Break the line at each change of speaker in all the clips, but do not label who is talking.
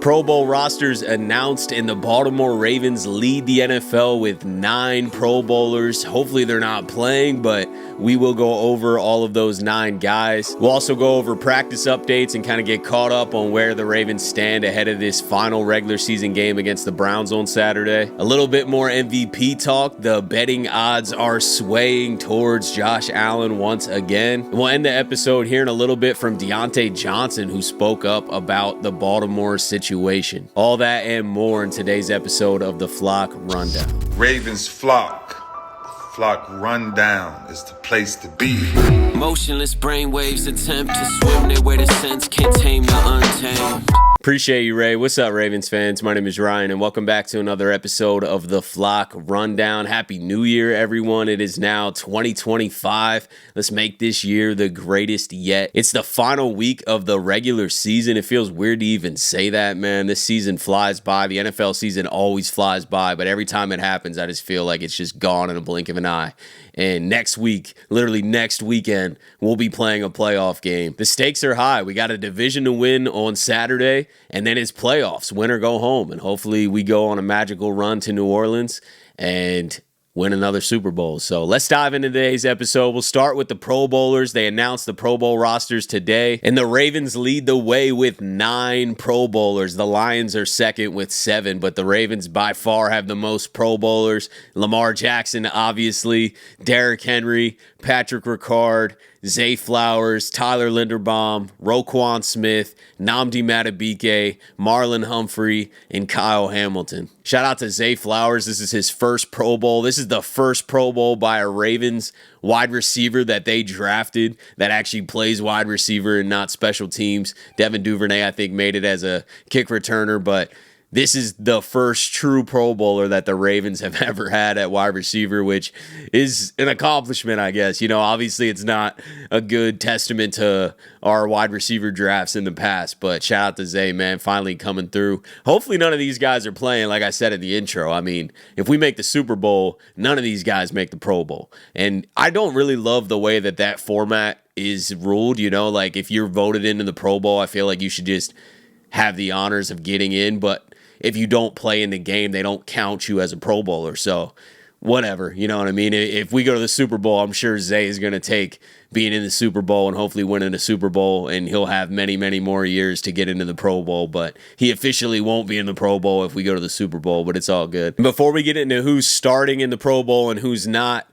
Pro Bowl rosters announced, and the Baltimore Ravens lead the NFL with 9 Pro Bowlers. Hopefully they're not playing, but we will go over all of those 9 guys. We'll also go over practice updates and kind of get caught up on where the Ravens stand ahead of this final regular season game against the Browns on Saturday. A little bit more MVP talk. The betting odds are swaying towards Josh Allen once again. We'll end the episode hearing a little bit from Diontae Johnson, who spoke up about the Baltimore situation. All that and more in today's episode of the Flock Rundown.
Ravens Flock. The Flock Rundown is the place to be.
Motionless brainwaves attempt to swim their way to sense, can't tame the untamed.
Appreciate you, Ray. What's up, Ravens fans? My name is Ryan, and welcome back to another episode of the Flock Rundown. Happy New Year, everyone. It is now 2025. Let's make this year the greatest yet. It's the final week of the regular season. It feels weird to even say that, man. This season flies by. The NFL season always flies by, but every time it happens, I just feel like it's just gone in a blink of an eye. And next week, literally next weekend, we'll be playing a playoff game. The stakes are high. We got a division to win on Saturday, and then it's playoffs, win or go home. And hopefully we go on a magical run to New Orleans and win another Super Bowl. So let's dive into today's episode. We'll start with the Pro Bowlers. They announced the Pro Bowl rosters today, and the Ravens lead the way with 9 Pro Bowlers. The Lions are second with 7, but the Ravens by far have the most Pro Bowlers. Lamar Jackson, obviously, Derrick Henry, Patrick Ricard, Zay Flowers, Tyler Linderbaum, Roquan Smith, Nnamdi Madubuike, Marlon Humphrey, and Kyle Hamilton. Shout out to Zay Flowers. This is his first Pro Bowl. This is the first Pro Bowl by a Ravens wide receiver that they drafted that actually plays wide receiver and not special teams. Devin Duvernay, I think, made it as a kick returner, but this is the first true Pro Bowler that the Ravens have ever had at wide receiver, which is an accomplishment, I guess. You know, obviously it's not a good testament to our wide receiver drafts in the past, but shout out to Zay, man, finally coming through. Hopefully none of these guys are playing, like I said in the intro. I mean, if we make the Super Bowl, none of these guys make the Pro Bowl. And I don't really love the way that format is ruled. You know, like if you're voted into the Pro Bowl, I feel like you should just have the honors of getting in, but if you don't play in the game, they don't count you as a Pro Bowler. So whatever, you know what I mean? If we go to the Super Bowl, I'm sure Zay is going to take being in the Super Bowl and hopefully winning the Super Bowl, and he'll have many, many more years to get into the Pro Bowl, but he officially won't be in the Pro Bowl if we go to the Super Bowl, but it's all good. Before we get into who's starting in the Pro Bowl and who's not,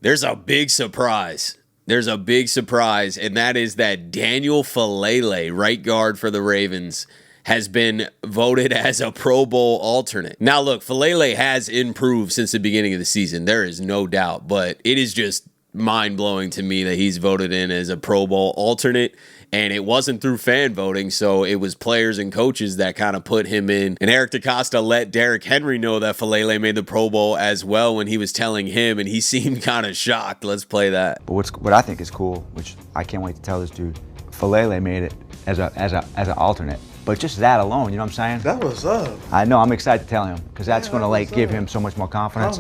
there's a big surprise. There's a big surprise, and that is that Daniel Faalele, right guard for the Ravens, has been voted as a Pro Bowl alternate. Now, look, Faalele has improved since the beginning of the season. There is no doubt, but it is just mind-blowing to me that he's voted in as a Pro Bowl alternate, and it wasn't through fan voting, so it was players and coaches that kind of put him in. And Eric DeCosta let Derrick Henry know that Faalele made the Pro Bowl as well when he was telling him, and he seemed kind of shocked. Let's play that.
But what I think is cool, which I can't wait to tell this dude, Faalele made it as an alternate. But just that alone, you know what I'm saying?
That was up.
I know, I'm excited to tell him, because that's going to like give him so much more confidence.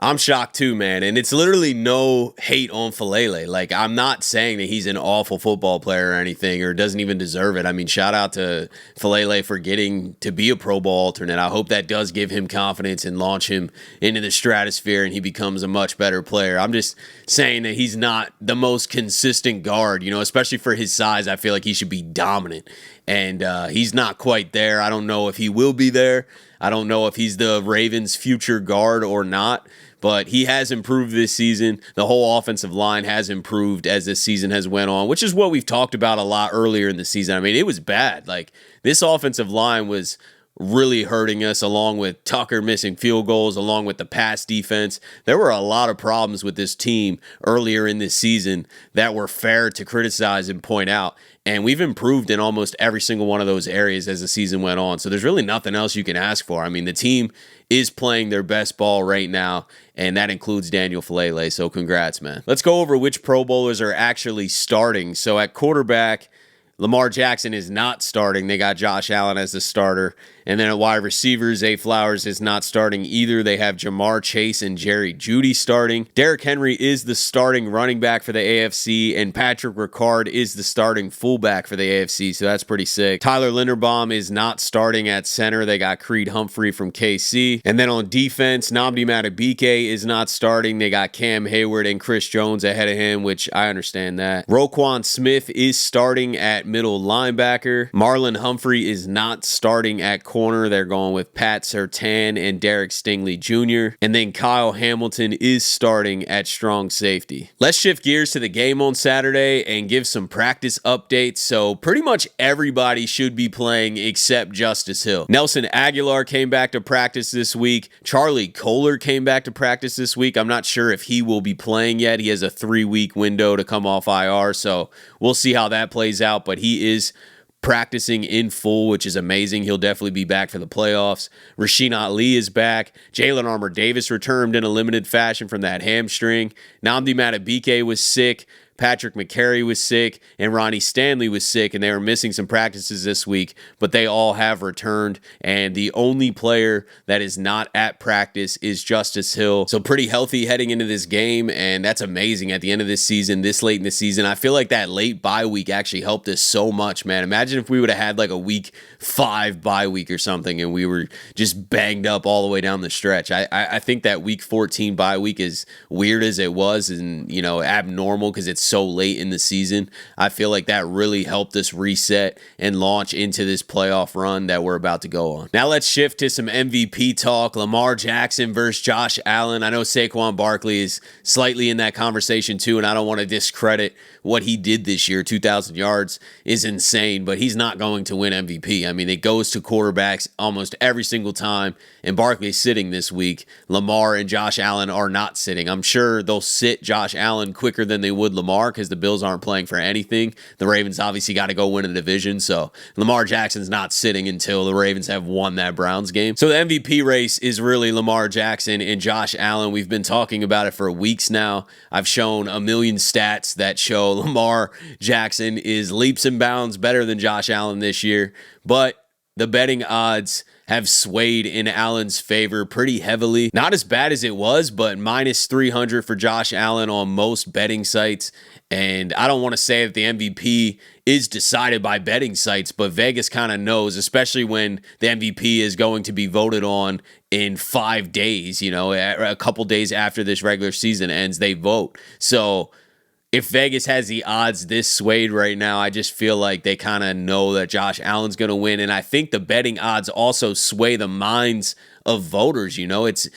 I'm shocked too, man. And it's literally no hate on Faalele. Like, I'm not saying that he's an awful football player or anything, or doesn't even deserve it. I mean, shout out to Faalele for getting to be a Pro Bowl alternate. I hope that does give him confidence and launch him into the stratosphere and he becomes a much better player. I'm just saying that he's not the most consistent guard, you know, especially for his size. I feel like he should be dominant. And he's not quite there. I don't know if he will be there. I don't know if he's the Ravens' future guard or not. But he has improved this season. The whole offensive line has improved as this season has went on, which is what we've talked about a lot earlier in the season. I mean, it was bad. Like, this offensive line was really hurting us, along with Tucker missing field goals, along with the pass defense. There were a lot of problems with this team earlier in this season that were fair to criticize and point out. And we've improved in almost every single one of those areas as the season went on. So there's really nothing else you can ask for. I mean, the team is playing their best ball right now, and that includes Daniel Faalele. So congrats, man. Let's go over which Pro Bowlers are actually starting. So at quarterback, Lamar Jackson is not starting. They got Josh Allen as the starter. And then at wide receivers, Zay Flowers is not starting either. They have Jamar Chase and Jerry Jeudy starting. Derrick Henry is the starting running back for the AFC, and Patrick Ricard is the starting fullback for the AFC, so that's pretty sick. Tyler Linderbaum is not starting at center. They got Creed Humphrey from KC. And then on defense, Nnamdi Madubuike is not starting. They got Cam Hayward and Chris Jones ahead of him, which I understand that. Roquan Smith is starting at middle linebacker. Marlon Humphrey is not starting at corner. They're going with Pat Surtain and Derek Stingley Jr. And then Kyle Hamilton is starting at strong safety. Let's shift gears to the game on Saturday and give some practice updates. So pretty much everybody should be playing except Justice Hill. Nelson Aguilar came back to practice this week. Charlie Kohler came back to practice this week. I'm not sure if he will be playing yet. He has a 3-week window to come off IR, so we'll see how that plays out, but he is practicing in full, which is amazing. He'll definitely be back for the playoffs. Rasheen Ali is back. Jalen Armour-Davis returned in a limited fashion from that hamstring. Nnamdi Madubuike was sick. Patrick McCary was sick, and Ronnie Stanley was sick, and they were missing some practices this week, but they all have returned, and the only player that is not at practice is Justice Hill. So pretty healthy heading into this game, and that's amazing at the end of this season, this late in the season. I feel like that late bye week actually helped us so much, man. Imagine if we would have had like a week 5 bye week or something, and we were just banged up all the way down the stretch. I think that week 14 bye week, is weird as it was and, you know, abnormal because it's so late in the season. I feel like that really helped us reset and launch into this playoff run that we're about to go on. Now let's shift to some MVP talk. Lamar Jackson versus Josh Allen. I know Saquon Barkley is slightly in that conversation too, and I don't want to discredit what he did this year. 2,000 yards is insane, but he's not going to win MVP. I mean, it goes to quarterbacks almost every single time, and Barkley's sitting this week. Lamar and Josh Allen are not sitting. I'm sure they'll sit Josh Allen quicker than they would Lamar because the Bills aren't playing for anything. The Ravens obviously got to go win a division, so Lamar Jackson's not sitting until the Ravens have won that Browns game. So the MVP race is really Lamar Jackson and Josh Allen. We've been talking about it for weeks now. I've shown a million stats that show Lamar Jackson is leaps and bounds better than Josh Allen this year, but the betting odds have swayed in Allen's favor pretty heavily. Not as bad as it was, but minus 300 for Josh Allen on most betting sites. And I don't want to say that the MVP is decided by betting sites, but Vegas kind of knows, especially when the MVP is going to be voted on in 5 days, you know, a couple days after this regular season ends, they vote. So if Vegas has the odds this swayed right now, I just feel like they kind of know that Josh Allen's going to win. And I think the betting odds also sway the minds of voters. You know, it's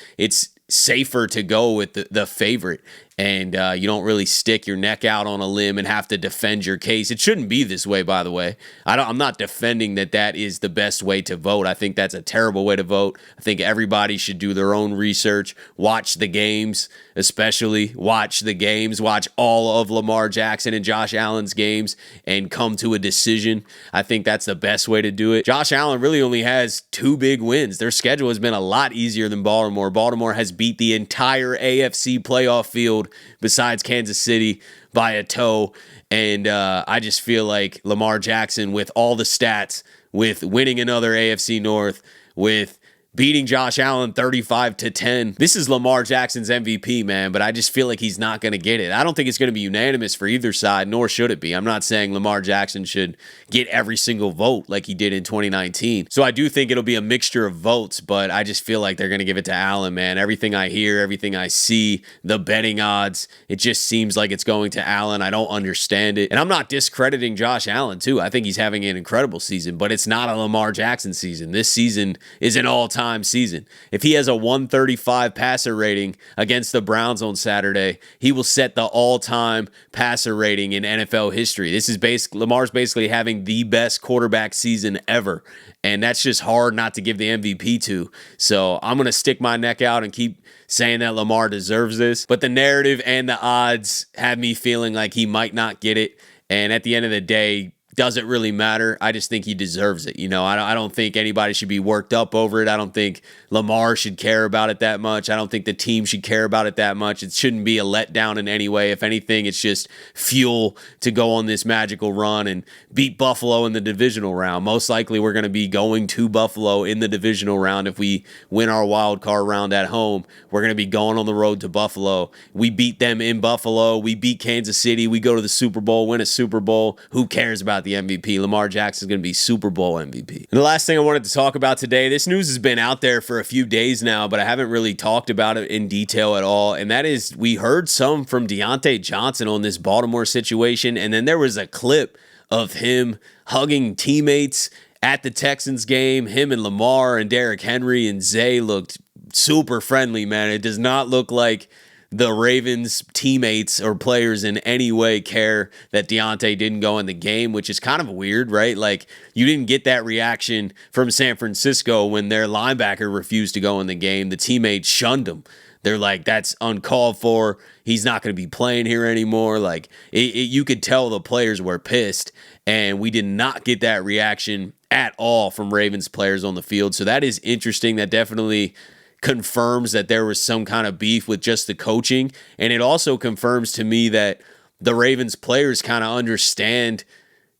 safer to go with the favorite. And you don't really stick your neck out on a limb and have to defend your case. It shouldn't be this way, by the way. I'm not defending that is the best way to vote. I think that's a terrible way to vote. I think everybody should do their own research, watch the games, especially watch the games, watch all of Lamar Jackson and Josh Allen's games and come to a decision. I think that's the best way to do it. Josh Allen really only has 2 big wins. Their schedule has been a lot easier than Baltimore. Baltimore has beat the entire AFC playoff field besides Kansas City by a toe. And I just feel like Lamar Jackson, with all the stats, with winning another AFC North, with beating Josh Allen 35-10. This is Lamar Jackson's MVP, man, but I just feel like he's not going to get it. I don't think it's going to be unanimous for either side, nor should it be. I'm not saying Lamar Jackson should get every single vote like he did in 2019. So I do think it'll be a mixture of votes, but I just feel like they're going to give it to Allen, man. Everything I hear, everything I see, the betting odds, it just seems like it's going to Allen. I don't understand it. And I'm not discrediting Josh Allen, too. I think he's having an incredible season, but it's not a Lamar Jackson season. This season is an all-time season. If he has a 135 passer rating against the Browns on Saturday, he will set the all-time passer rating in NFL history. This is Lamar's basically having the best quarterback season ever, and that's just hard not to give the MVP to. So I'm going to stick my neck out and keep saying that Lamar deserves this, but the narrative and the odds have me feeling like he might not get it. And at the end of the day, doesn't really matter. I just think he deserves it. I don't think anybody should be worked up over it. I don't think Lamar should care about it that much. I don't think the team should care about it that much. It shouldn't be a letdown in any way. If anything, it's just fuel to go on this magical run and beat Buffalo in the divisional round. Most likely we're going to be going to Buffalo in the divisional round. If we win our wild card round at home, we're going to be going on the road to Buffalo. We beat them in Buffalo. We beat Kansas City. We go to the Super Bowl, win a Super Bowl. Who cares about the MVP? Lamar Jackson is going to be Super Bowl MVP. And the last thing I wanted to talk about today, this news has been out there for a few days now, but I haven't really talked about it in detail at all. And that is, we heard some from Diontae Johnson on this Baltimore situation, and then there was a clip of him hugging teammates at the Texans game. Him and Lamar and Derrick Henry and Zay looked super friendly, man. It does not look like the Ravens teammates or players in any way care that Diontae didn't go in the game, which is kind of weird, right? Like, you didn't get that reaction from San Francisco when their linebacker refused to go in the game. The teammates shunned him. They're like, that's uncalled for. He's not going to be playing here anymore. Like, you could tell the players were pissed, and we did not get that reaction at all from Ravens players on the field. So that is interesting. That definitely confirms that there was some kind of beef with just the coaching. And it also confirms to me that the Ravens players kind of understand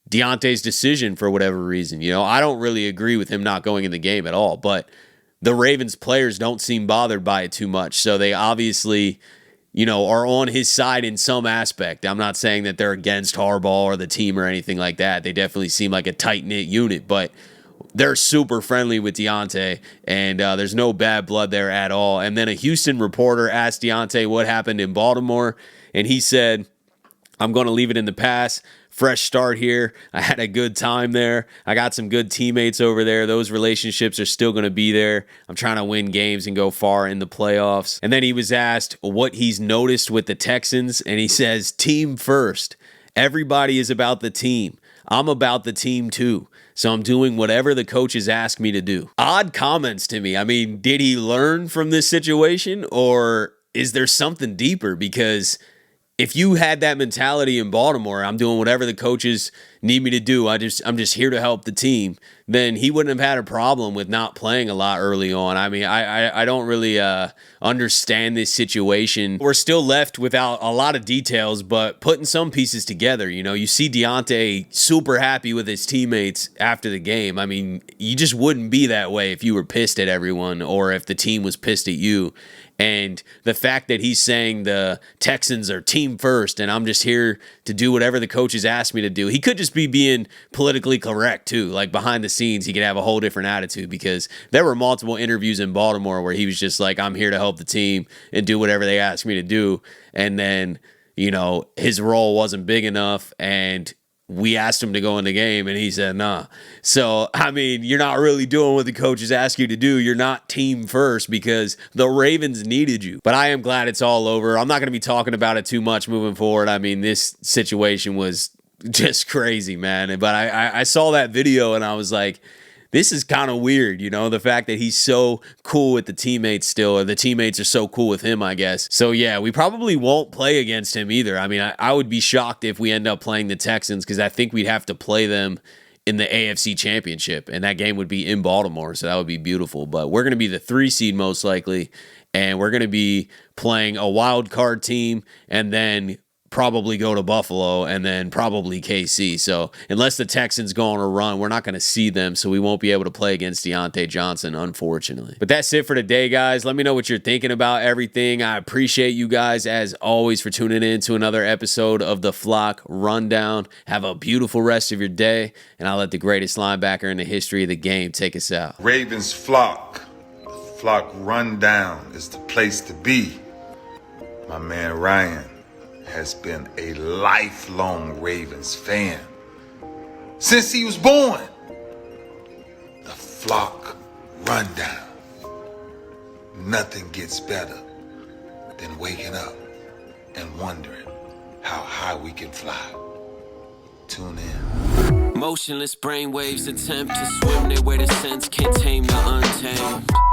Diontae's decision for whatever reason. I don't really agree with him not going in the game at all, but the Ravens players don't seem bothered by it too much. So they obviously, are on his side in some aspect. I'm not saying that they're against Harbaugh or the team or anything like that. They definitely seem like a tight-knit unit, but they're super friendly with Diontae, and there's no bad blood there at all. And then a Houston reporter asked Diontae what happened in Baltimore, and he said, I'm going to leave it in the past. Fresh start here. I had a good time there. I got some good teammates over there. Those relationships are still going to be there. I'm trying to win games and go far in the playoffs. And then he was asked what he's noticed with the Texans, and he says, team first. Everybody is about the team. I'm about the team too. So I'm doing whatever the coaches ask me to do. Odd comments to me. I mean, did he learn from this situation, or is there something deeper? Because if you had that mentality in Baltimore, I'm doing whatever the coaches need me to do, I'm just here to help the team, then he wouldn't have had a problem with not playing a lot early on. I mean, I don't really understand this situation. We're still left without a lot of details, but putting some pieces together. You see Diontae super happy with his teammates after the game. I mean, you just wouldn't be that way if you were pissed at everyone or if the team was pissed at you. And the fact that he's saying the Texans are team first and I'm just here to do whatever the coaches ask me to do. He could just be being politically correct too. Like, behind the scenes, he could have a whole different attitude, because there were multiple interviews in Baltimore where he was just like, I'm here to help the team and do whatever they ask me to do. And then, his role wasn't big enough, and we asked him to go in the game, and he said, nah. So, I mean, you're not really doing what the coaches ask you to do. You're not team first, because the Ravens needed you. But I am glad it's all over. I'm not going to be talking about it too much moving forward. I mean, this situation was just crazy, man. But I saw that video, and I was like, this is kind of weird, the fact that he's so cool with the teammates still, or the teammates are so cool with him, I guess. So, yeah, we probably won't play against him either. I mean, I would be shocked if we end up playing the Texans, because I think we'd have to play them in the AFC Championship, and that game would be in Baltimore, so that would be beautiful. But we're going to be the 3 seed most likely, and we're going to be playing a wild card team, and then probably go to Buffalo, and then probably KC. So unless the Texans go on a run, we're not going to see them, so we won't be able to play against Diontae Johnson, unfortunately. But that's it for today, guys. Let me know what you're thinking about everything. I appreciate you guys, as always, for tuning in to another episode of the Flock Rundown. Have a beautiful rest of your day, and I'll let the greatest linebacker in the history of the game take us out.
Ravens Flock. The Flock Rundown is the place to be. My man Ryan has been a lifelong Ravens fan since he was born. The Flock Rundown. Nothing gets better than waking up and wondering how high we can fly. Tune in.
Motionless brainwaves attempt to swim their way to sense, can't tame the untamed.